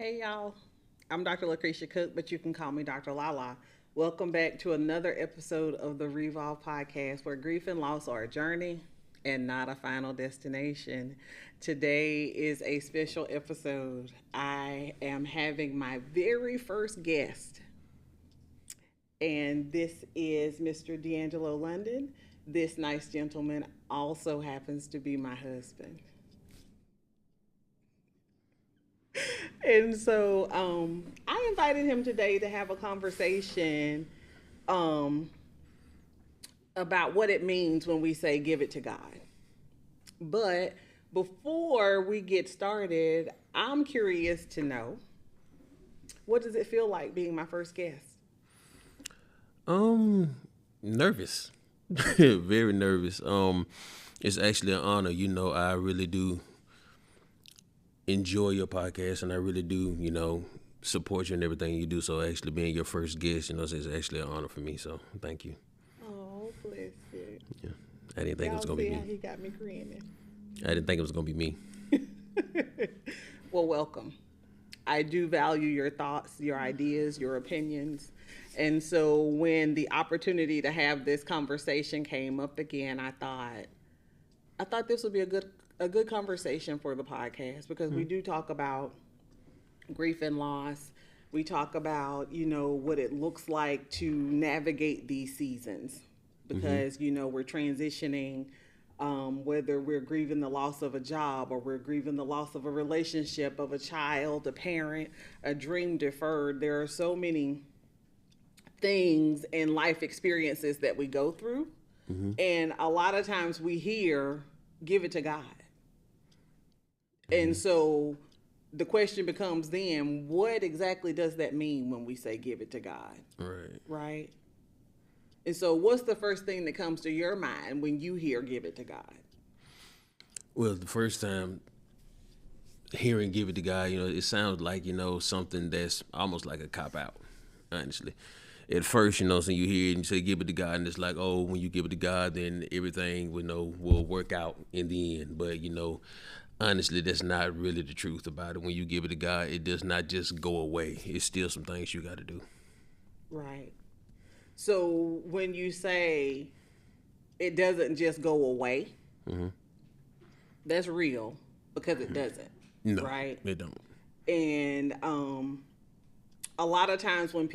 Hey y'all, I'm Dr. Lucretia Cook, but you can call me Dr. Lala. Welcome back to another episode of the Revolve Podcast, where grief and loss are a journey and not a final destination. Today is a special episode. I am having my very first guest, and this is Mr. D'Angelo London. This nice gentleman also happens to be my husband. And so I invited him today to have a conversation um, about what it means when we say give it to God. But before we get started, I'm curious to know, what does it feel like being my first guest? Um, Nervous, very nervous. It's actually an honor. I really do enjoy your podcast, and I really do, support you in everything you do. So actually being your first guest, is actually an honor for me. So thank you. Oh, bless you. Yeah, I didn't think it was Y'all gonna see be how me. he got me grinning. I didn't think it was gonna be me. Well, welcome. I do value your thoughts, your ideas, your opinions. And so when the opportunity to have this conversation came up again, I thought this would be a good conversation for the podcast because we do talk about grief and loss. We talk about, what it looks like to navigate these seasons because, we're transitioning, whether we're grieving the loss of a job or we're grieving the loss of a relationship, of a child, a parent, a dream deferred. There are so many things and life experiences that we go through. And a lot of times we hear, give it to God. And so the question becomes then, what exactly does that mean when we say give it to God? Right. Right? And so what's the first thing that comes to your mind when you hear give it to God? Well, the first time hearing "Give It to God," it sounds like something that's almost like a cop out. Honestly, at first, so you hear it and you say "Give it to God," and it's like, oh, when you give it to God, then everything will work out in the end. But honestly, that's not really the truth about it. When you give it to God, it does not just go away. It's still some things you got to do. Right. So when you say it doesn't just go away, that's real because it doesn't. No, Right. it don't. And a lot of times when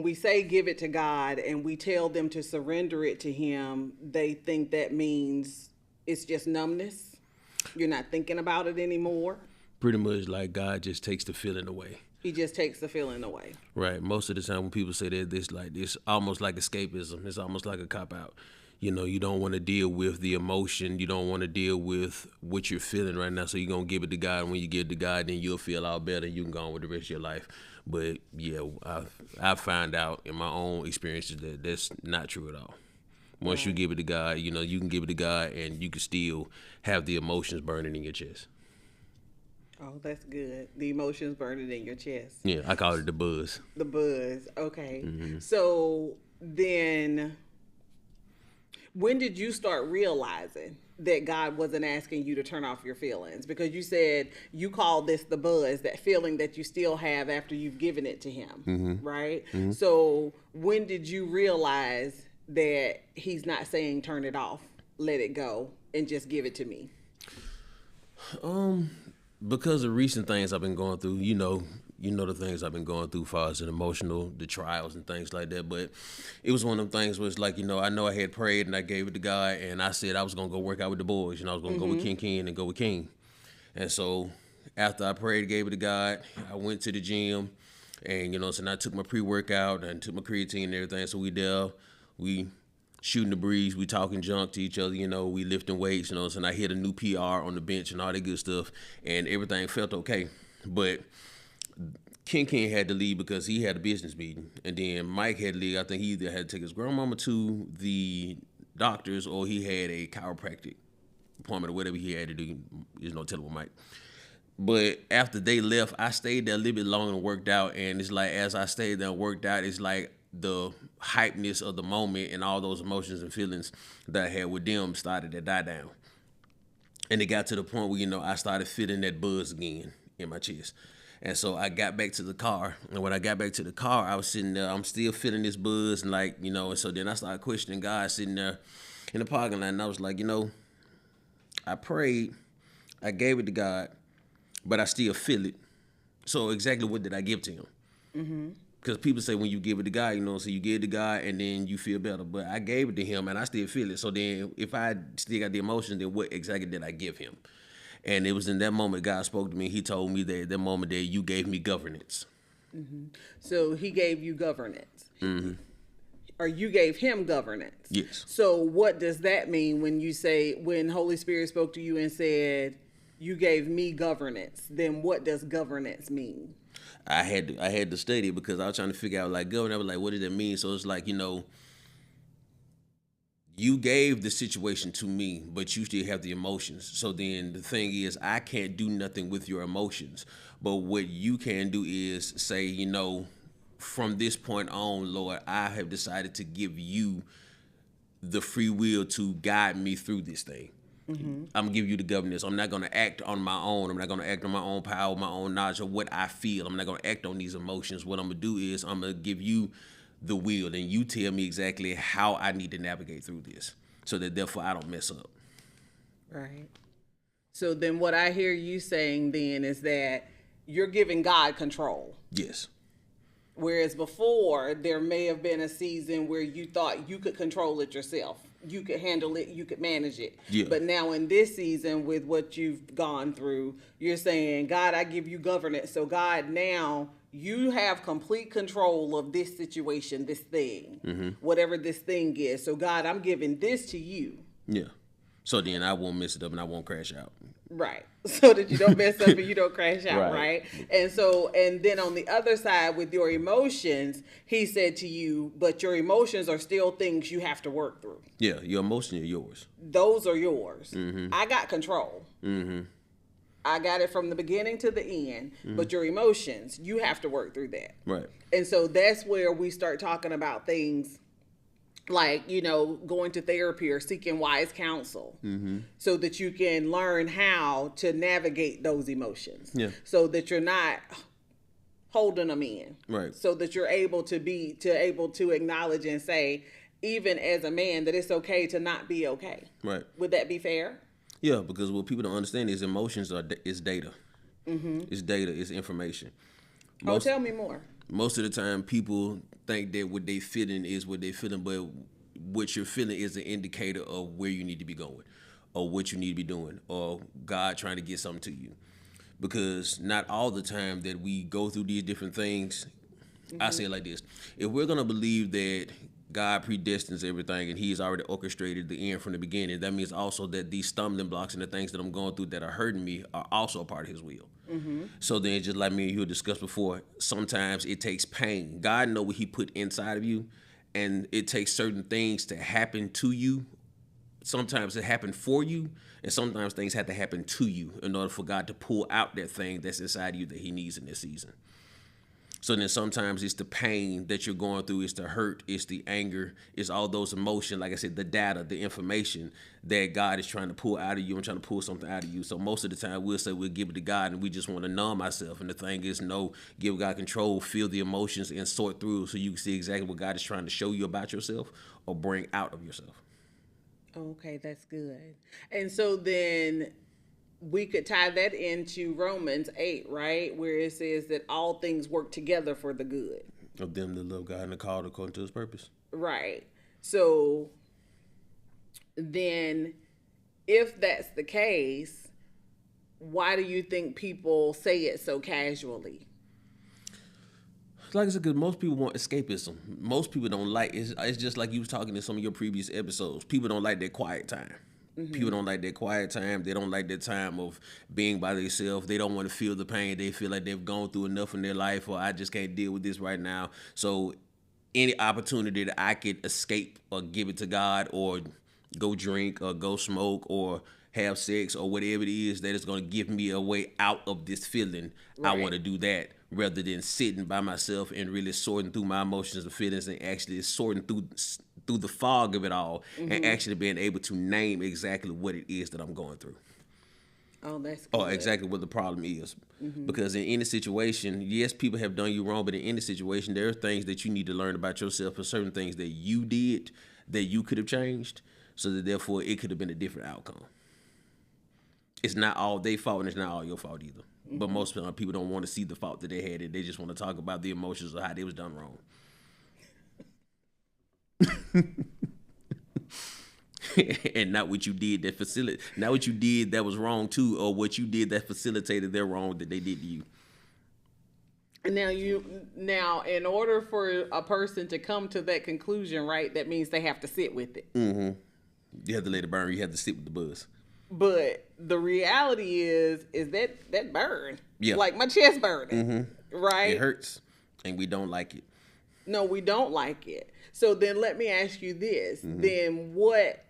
we say give it to God and we tell them to surrender it to Him, they think that means it's just numbness. You're not thinking about it anymore. Pretty much like God just takes the feeling away. He just takes the feeling away. Right. Most of the time when people say that, this almost like escapism. It's almost like a cop out. You don't want to deal with the emotion. You don't want to deal with what you're feeling right now. So you're gonna give it to God. And when you give it to God, then you'll feel all better. You can go on with the rest of your life. But yeah, I find out in my own experiences that that's not true at all. Once you Right. give it to God, you can give it to God, and you can still have the emotions burning in your chest. Oh, that's good. The emotions burning in your chest. Yeah, I call it the buzz. The buzz. Okay. So then when did you start realizing that God wasn't asking you to turn off your feelings? Because you said you call this the buzz, that feeling that you still have after you've given it to Him, right? So when did you realize that He's not saying turn it off, let it go, and just give it to me? Because of recent things I've been going through, the things I've been going through, as far as an emotional, the trials and things like that. But it was one of them things where it's like, I know I had prayed and I gave it to God, and I said I was gonna go work out with the boys. I was gonna go with King and go with King. And so after I prayed, gave it to God, I went to the gym, and so I took my pre-workout and took my creatine and everything. So we shooting the breeze, we talking junk to each other, we lifting weights, so I hit a new PR on the bench and all that good stuff, and everything felt okay. But King had to leave because he had a business meeting, and then Mike had to leave. I think he either had to take his grandmama to the doctors or he had a chiropractic appointment or whatever he had to do. There's no telling with Mike. But after they left, I stayed there a little bit longer and worked out. And it's like, as I stayed there and worked out, it's like the hypeness of the moment and all those emotions and feelings that I had with them started to die down. And it got to the point where, I started feeling that buzz again. in my chest. And so I got back to the car. And when I got back to the car, I was sitting there, I'm still feeling this buzz and like, and so then I started questioning God sitting there in the parking lot. And I was like, I prayed, I gave it to God, but I still feel it. So exactly what did I give to him? Because people say when you give it to God, so you give it to God and then you feel better. But I gave it to him and I still feel it. So then if I still got the emotion, then what exactly did I give him? And it was in that moment God spoke to me. He told me that moment that you gave me governance. So he gave you governance. Or you gave him governance. Yes. So what does that mean when Holy Spirit spoke to you and said, you gave me governance? Then what does governance mean? I had to study it because I was trying to figure out like governance. I was like, what did that mean? So it's like, you gave the situation to me, but you still have the emotions. So then the thing is, I can't do nothing with your emotions. But what you can do is say, from this point on, Lord, I have decided to give you the free will to guide me through this thing. I'm gonna give you the governance. I'm not gonna act on my own. I'm not gonna act on my own power, my own knowledge, or what I feel. I'm not gonna act on these emotions. What I'm gonna do is I'm gonna give you the will, and you tell me exactly how I need to navigate through this, so that therefore I don't mess up. Right. So then what I hear you saying then is that you're giving God control. Yes. Whereas before, there may have been a season where you thought you could control it yourself. You could handle it, you could manage it. Yeah. But now in this season, with what you've gone through, you're saying, God, I give you governance. So God, now you have complete control of this situation, this thing, whatever this thing is. So God, I'm giving this to you. Yeah. So then I won't mess it up and I won't crash out. Right. So that you don't mess up and you don't crash out, Right. right? And then on the other side with your emotions, he said to you, but your emotions are still things you have to work through. Yeah, your emotions are yours. Those are yours. I got control. I got it from the beginning to the end, but your emotions, you have to work through that. Right. And so that's where we start talking about things like, going to therapy or seeking wise counsel so that you can learn how to navigate those emotions. Yeah. So that you're not holding them in. Right. So that you're able to acknowledge and say, even as a man, that it's okay to not be okay. Right. Would that be fair? Yeah, because what people don't understand is emotions is data. It's data, it's information. Tell me more. Most of the time, people think that what they feeling is what they feeling, but what you're feeling is an indicator of where you need to be going, or what you need to be doing, or God trying to get something to you. Because not all the time that we go through these different things, I say it like this: if we're gonna believe that God predestines everything and He's already orchestrated the end from the beginning, that means also that these stumbling blocks and the things that I'm going through that are hurting me are also a part of His will. So then, just like me and you had discussed before, sometimes it takes pain. God knows what He put inside of you, and it takes certain things to happen to you. Sometimes it happened for you, and sometimes things have to happen to you in order for God to pull out that thing that's inside of you that He needs in this season. So then sometimes it's the pain that you're going through, it's the hurt, it's the anger, it's all those emotions, like I said, the data, the information that God is trying to pull out of you and trying to pull something out of you. So most of the time we'll say we'll give it to God and we just want to numb ourselves. And the thing is, no, give God control, feel the emotions and sort through so you can see exactly what God is trying to show you about yourself or bring out of yourself. Okay, that's good. And so then we could tie that into Romans 8, right? Where it says that all things work together for the good. Of them that love God and are called according to His purpose. Right. So then if that's the case, why do you think people say it so casually? Like I said, because most people want escapism. Most people don't like it's just like you was talking in some of your previous episodes. People don't like that quiet time. People don't like that quiet time. They don't like that time of being by themselves. They don't want to feel the pain. They feel like they've gone through enough in their life, or I just can't deal with this right now. So any opportunity that I could escape or give it to God, or go drink or go smoke or have sex or whatever it is that is going to give me a way out of this feeling, right. I want to do that rather than sitting by myself and really sorting through my emotions and feelings and actually sorting through the fog of it all and actually being able to name exactly what it is that I'm going through. Oh, that's good. or exactly what the problem is. Because in any situation, yes, people have done you wrong, but in any situation, there are things that you need to learn about yourself, or certain things that you did that you could have changed, so that therefore it could have been a different outcome. It's not all their fault, and it's not all your fault either. But most people don't want to see the fault that they had. They just want to talk about the emotions of how they was done wrong. And not what you did not what you did that was wrong too, or what you did that facilitated their wrong that they did to you. Now, in order for a person to come to that conclusion, right, that means they have to sit with it. You have to let it burn. You have to sit with the buzz. But the reality is that burn. Yeah. Like my chest burning. Right? It hurts, and we don't like it. No, we don't like it. So then let me ask you this. Then what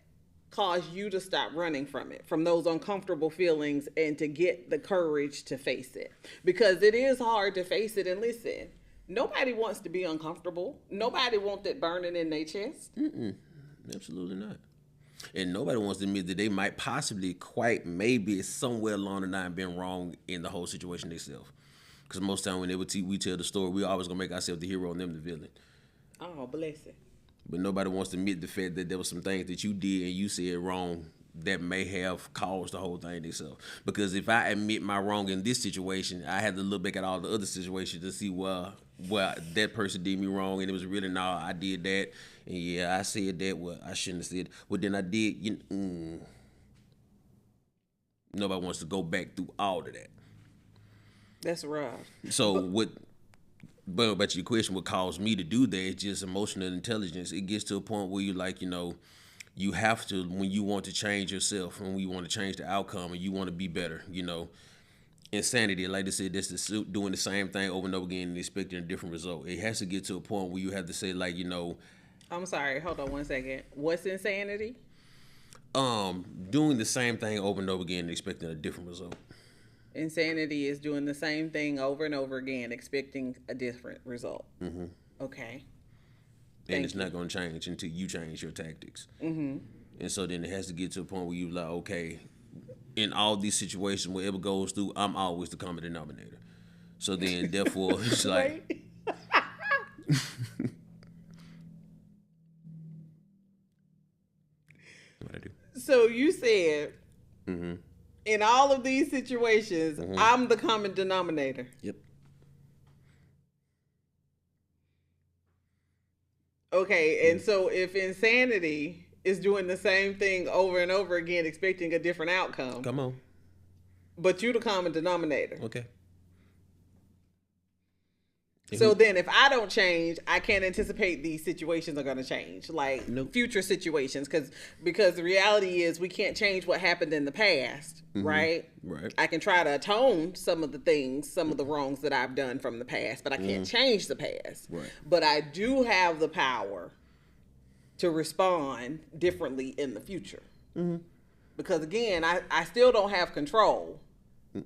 caused you to stop running from it, from those uncomfortable feelings, and to get the courage to face it? Because it is hard to face it. And listen, nobody wants to be uncomfortable. Nobody wants that burning in their chest. Absolutely not. And nobody wants to admit that they might possibly, quite maybe, somewhere along the line, been wrong in the whole situation themselves. Because most time when we tell the story, we always gonna make ourselves the hero and them the villain. Oh, bless it. But nobody wants to admit the fact that there was some things that you did and you said wrong that may have caused the whole thing themselves. Because if I admit my wrong in this situation, I had to look back at all the other situations to see well that person did me wrong, and it was really, no, I did that, and yeah, I said that, well, I shouldn't have said, well, then I did. Nobody wants to go back through all of that. That's rough. So but about your question, what caused me to do that is just emotional intelligence. It gets to a point where you have to, when you want to change yourself, when you want to change the outcome, and you want to be better, insanity, like they said, this is doing the same thing over and over again and expecting a different result. It has to get to a point where you have to say, I'm sorry, hold on one second. What's insanity? Doing the same thing over and over again and expecting a different result. Insanity is doing the same thing over and over again, expecting a different result. Okay. And it's not going to change until you change your tactics. And so then it has to get to a point where you're like, okay, in all these situations, whatever goes through, I'm always the common denominator. So then, therefore, it's like... What I do. So you said, in all of these situations, I'm the common denominator. Yep. Okay, and so if insanity is doing the same thing over and over again, expecting a different outcome. Come on. But you the common denominator. Okay. So then if I don't change, I can't anticipate these situations are going to change, like future situations, because the reality is we can't change what happened in the past, right? Right. I can try to atone some of the wrongs that I've done from the past, but I can't change the past. Right. But I do have the power to respond differently in the future. Because again, I still don't have control.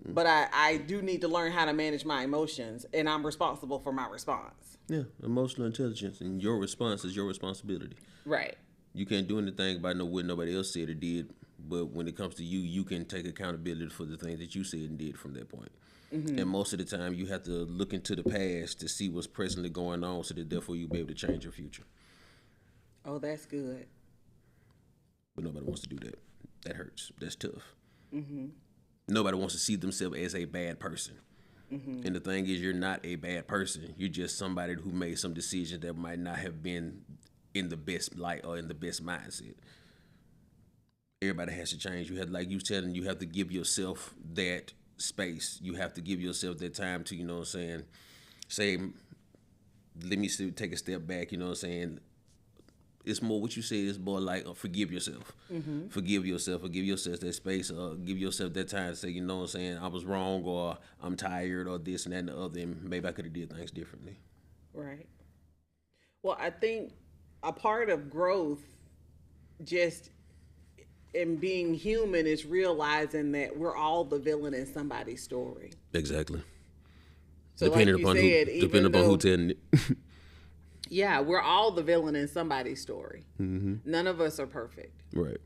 But I do need to learn how to manage my emotions, and I'm responsible for my response. Yeah, emotional intelligence, and your response is your responsibility. Right. You can't do anything about what nobody else said or did, but when it comes to you, you can take accountability for the things that you said and did from that point. And most of the time, you have to look into the past to see what's presently going on, so that therefore you'll be able to change your future. Oh, that's good. But nobody wants to do that. That hurts. That's tough. Nobody wants to see themselves as a bad person. And the thing is, you're not a bad person. You're just somebody who made some decisions that might not have been in the best light or in the best mindset. Everybody has to change. You have, like you said, you have to give yourself that space. You have to give yourself that time to, say, let me take a step back, It's more what you say is more like forgive yourself. Forgive yourself that space, give yourself that time to say, I was wrong, or I'm tired, or this and that and the other, and maybe I could have did things differently. Right. Well, I think a part of growth just in being human is realizing that we're all the villain in somebody's story. Exactly. So depending depending upon who telling it. Yeah, we're all the villain in somebody's story. None of us are perfect. Right.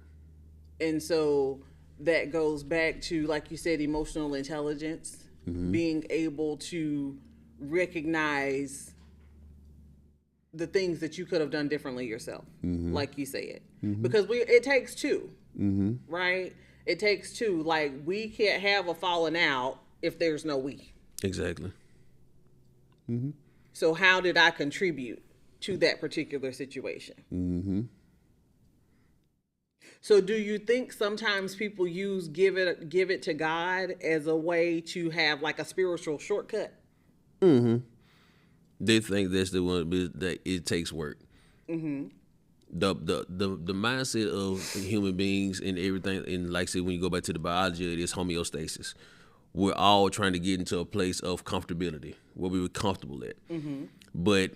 And so that goes back to, like you said, emotional intelligence, being able to recognize the things that you could have done differently yourself, like you said, because it takes two, right? It takes two. Like, we can't have a falling out if there's no we. Exactly. So how did I contribute to that particular situation? So do you think sometimes people use give it to God as a way to have like a spiritual shortcut? They think that's the one that it takes work. The mindset of human beings and everything, and like I said, when you go back to the biology, it is homeostasis. We're all trying to get into a place of comfortability where we were comfortable at. But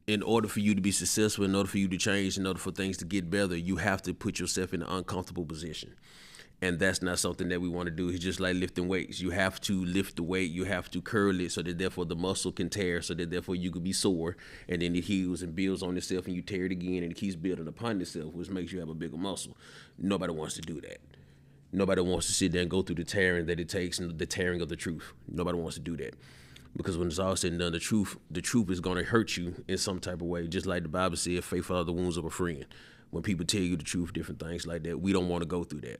in order for you to be successful, in order for you to change, in order for things to get better, you have to put yourself in an uncomfortable position. And that's not something that we want to do. It's just like lifting weights. You have to lift the weight. You have to curl it so that therefore the muscle can tear, so that therefore you could be sore, and then it heals and builds on itself, and you tear it again, and it keeps building upon itself, which makes you have a bigger muscle. Nobody wants to do that. Nobody wants to sit there and go through the tearing that it takes, and the tearing of the truth. Nobody wants to do that. Because when it's all said and done, the truth is going to hurt you in some type of way. Just like the Bible said, faith are the wounds of a friend. When people tell you the truth, different things like that, we don't want to go through that.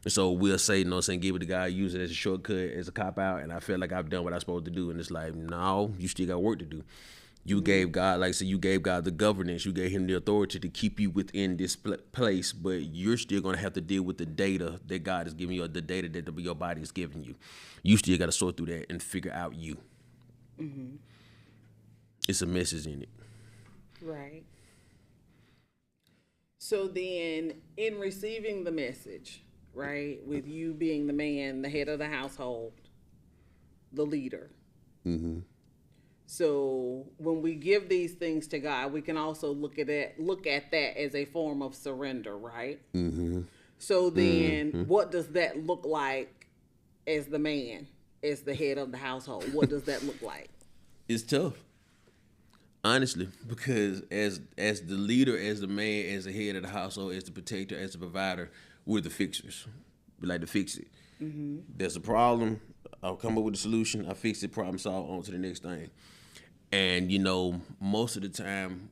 And so we'll say, give it to God, use it as a shortcut, as a cop-out, and I feel like I've done what I'm supposed to do. And it's like, no, you still got work to do. You gave God, like I said, you gave God the governance. You gave him the authority to keep you within this place, but you're still going to have to deal with the data that God is giving you, or the data that your body is giving you. You still got to sort through that and figure out you. It's a message in it. Right. So then, in receiving the message, right, with you being the man, the head of the household, the leader. So when we give these things to God, we can also look at that as a form of surrender, right? So then, what does that look like as the man, as the head of the household? What does that look like? It's tough, honestly, because as the leader, as the man, as the head of the household, as the protector, as the provider, we're the fixers. We like to fix it. There's a problem, I'll come up with a solution, I fix it, problem solve, on to the next thing. And most of the time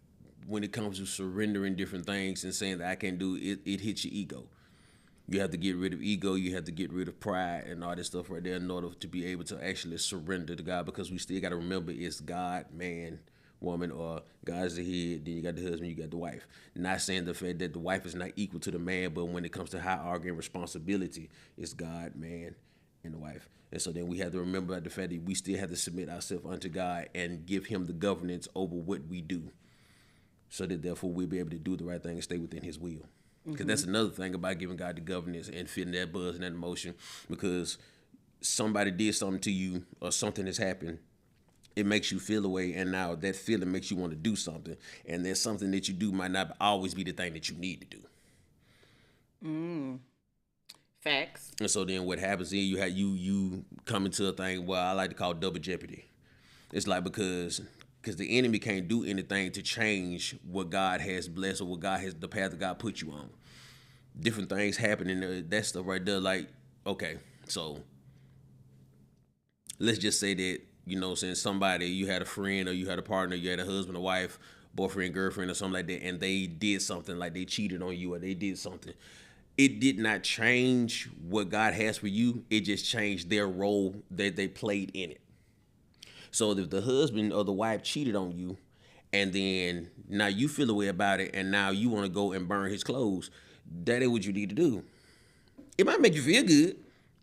when it comes to surrendering different things and saying that I can't do it, it hits your ego. You have to get rid of ego, you have to get rid of pride and all this stuff right there in order to be able to actually surrender to God, because we still got to remember it's God, man, woman, or God's the head, then you got the husband, you got the wife. Not saying the fact that the wife is not equal to the man, but when it comes to hierarchy and responsibility, it's God, man, and the wife. And so then we have to remember the fact that we still have to submit ourselves unto God and give him the governance over what we do, so that therefore we'll be able to do the right thing and stay within his will. Because that's another thing about giving God the governance and feeling that buzz and that emotion, because somebody did something to you or something has happened, it makes you feel away, and now that feeling makes you want to do something, and there's something that you do might not always be the thing that you need to do. Facts. And so then what happens is you come into a thing, well, I like to call double jeopardy. It's like because the enemy can't do anything to change what God has blessed or what God has, the path that God put you on. Different things happen, and that stuff right there, like, okay, so let's just say that, since somebody, you had a friend or you had a partner, you had a husband or wife, boyfriend, girlfriend, or something like that, and they did something, like they cheated on you or they did something. It did not change what God has for you. It just changed their role that they played in it. So if the husband or the wife cheated on you, and then now you feel a way about it, and now you want to go and burn his clothes, that ain't what you need to do. It might make you feel good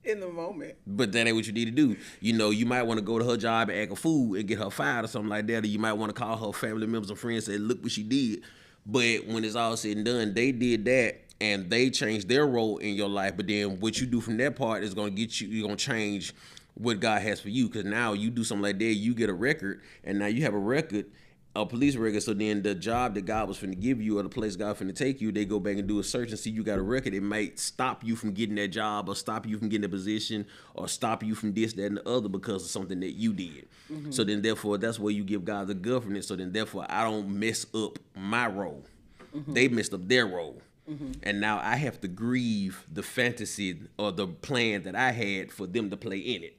in the moment, but that ain't what you need to do. You might want to go to her job and act a fool and get her fired or something like that, or you might want to call her family members or friends and say, look what she did. But when it's all said and done, they did that, and they changed their role in your life. But then what you do from that part is going to get you, you're going to change what God has for you. Because now you do something like that, you get a record, and now you have a record, a police record. So then the job that God was finna give you, or the place God finna take you, they go back and do a search and see you got a record. It might stop you from getting that job, or stop you from getting a position, or stop you from this, that, and the other because of something that you did. So then therefore, that's where you give God the governance. So then therefore, I don't mess up my role. They messed up their role. And now I have to grieve the fantasy or the plan that I had for them to play in it.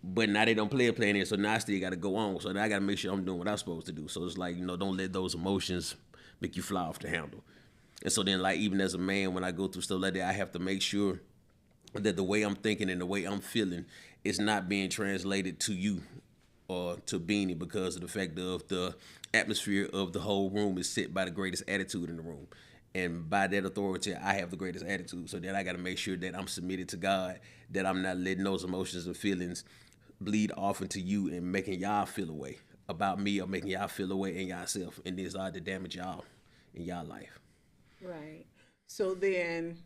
But now they don't play a plan in it, so now I still got to go on. So now I got to make sure I'm doing what I'm supposed to do. So it's like, don't let those emotions make you fly off the handle. And so then, like, even as a man, when I go through stuff like that, I have to make sure that the way I'm thinking and the way I'm feeling is not being translated to you or to Beanie, because of the fact of the atmosphere of the whole room is set by the greatest attitude in the room. And by that authority, I have the greatest attitude. So then I got to make sure that I'm submitted to God, that I'm not letting those emotions and feelings bleed off into you and making y'all feel away about me or making y'all feel away in yourself. And this ought to damage y'all in y'all life. Right. So then,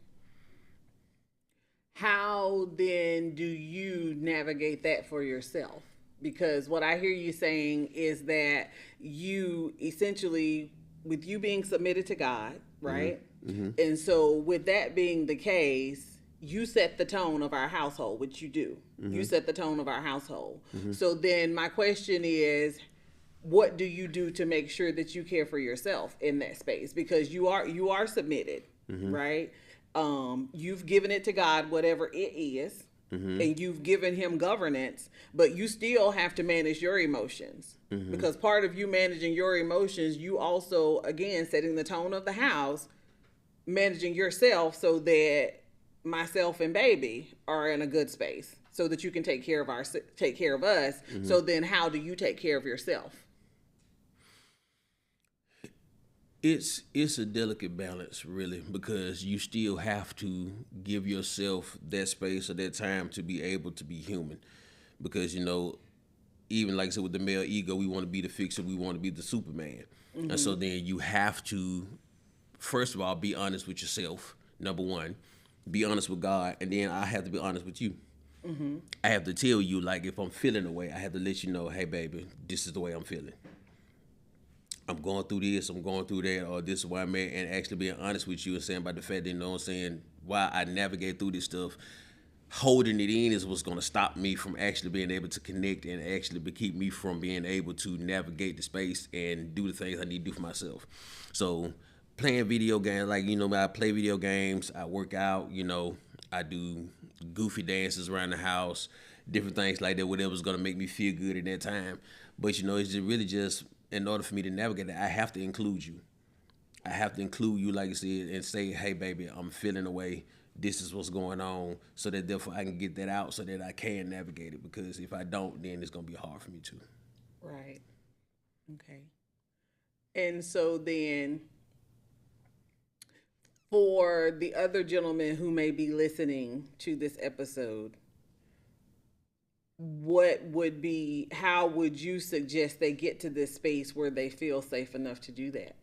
how then do you navigate that for yourself? Because what I hear you saying is that you essentially, with you being submitted to God, right? And so, with that being the case, you set the tone of our household, which you do. You set the tone of our household. So then, my question is, what do you do to make sure that you care for yourself in that space? Because you are submitted, right? You've given it to God, whatever it is, and you've given him governance, but you still have to manage your emotions. Because part of you managing your emotions, you also, again, setting the tone of the house, managing yourself so that myself and baby are in a good space so that you can take care of us. So then how do you take care of yourself? It's a delicate balance, really, because you still have to give yourself that space or that time to be able to be human. Because, even like I said, with the male ego, we want to be the fixer, we want to be the Superman. And so then you have to, first of all, be honest with yourself, number one. Be honest with God, and then I have to be honest with you. I have to tell you, like, if I'm feeling a way, I have to let you know, hey, baby, this is the way I'm feeling. I'm going through this, I'm going through that, or this is why I'm at, and actually being honest with you and saying about the fact that, why I navigate through this stuff, holding it in is what's going to stop me from actually being able to connect and actually keep me from being able to navigate the space and do the things I need to do for myself. So playing video games, I play video games, I work out, I do goofy dances around the house, different things like that, whatever's going to make me feel good in that time. But, it's just really just, in order for me to navigate that, I have to include you. I have to include you, like I said, and say, hey, baby, I'm feeling away. This is what's going on, so that therefore I can get that out so that I can navigate it. Because if I don't, then it's going to be hard for me to. Right. Okay. And so then, for the other gentlemen who may be listening to this episode, how would you suggest they get to this space where they feel safe enough to do that?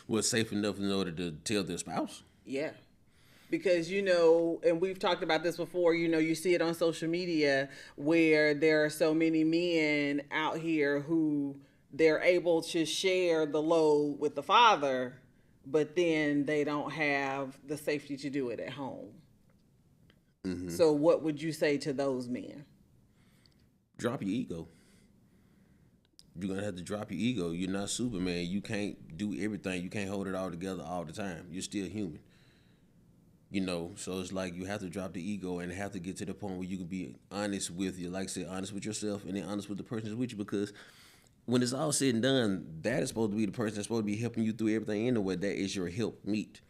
Well, safe enough in order to tell their spouse? Yeah. Because, and we've talked about this before, you see it on social media where there are so many men out here who they're able to share the load with the father, but then they don't have the safety to do it at home. So what would you say to those men? Drop your ego. You're going to have to drop your ego. You're not Superman. You can't do everything. You can't hold it all together all the time. You're still human. So it's like you have to drop the ego and have to get to the point where you can be honest with you, like I said, honest with yourself and then honest with the person that's with you. Because when it's all said and done, that is supposed to be the person that's supposed to be helping you through everything anyway. That is your help meet.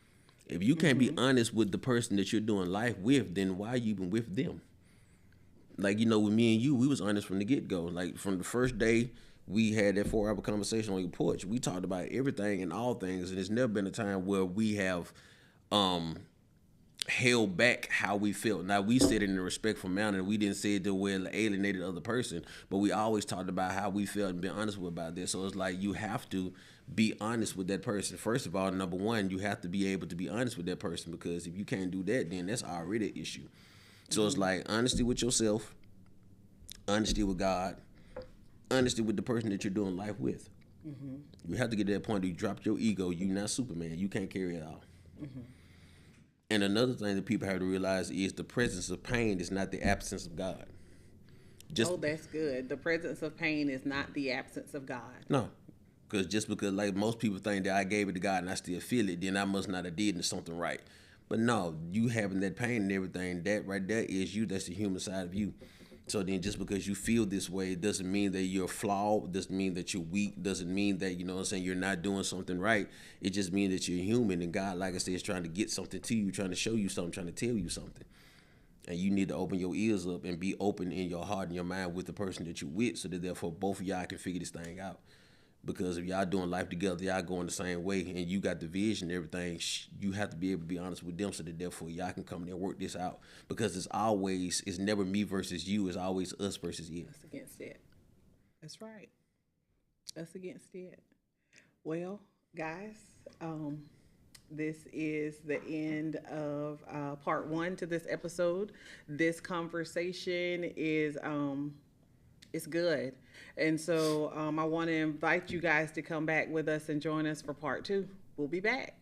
If you can't be honest with the person that you're doing life with, then why are you even with them? Like, with me and you, we was honest from the get-go. Like, from the first day we had that 4-hour conversation on your porch, we talked about everything and all things, and there's never been a time where we have held back how we felt. Now, we said it in a respectful manner. We didn't say it to where it alienated the other person, but we always talked about how we felt and been honest about this. So it's like you have to be honest with that person. First of all, number one, you have to be able to be honest with that person, because if you can't do that, then that's already an issue. So it's like honesty with yourself, honesty with God, honesty with the person that you're doing life with. You have to get to that point where you drop your ego. You're not Superman. You can't carry it all. And another thing that people have to realize is the presence of pain is not the absence of God. That's good. The presence of pain is not the absence of God. No. Because just because, like, most people think that I gave it to God and I still feel it, then I must not have did something right. But no, you having that pain and everything, that right there is you. That's the human side of you. So then just because you feel this way, it doesn't mean that you're flawed, doesn't mean that you're weak, doesn't mean that, you know what I'm saying, you're not doing something right. It just means that you're human, and God, like I said, is trying to get something to you, trying to show you something, trying to tell you something. And you need to open your ears up and be open in your heart and your mind with the person that you're with, so that therefore both of y'all can figure this thing out. Because if y'all doing life together, y'all going the same way, and you got the vision and everything, you have to be able to be honest with them, so that therefore y'all can come there and work this out. Because it's never me versus you. It's always us versus it. Us against it. That's right. Us against it. Well, guys, this is the end of part one to this episode. This conversation is it's good. And so I want to invite you guys to come back with us and join us for part two. We'll be back.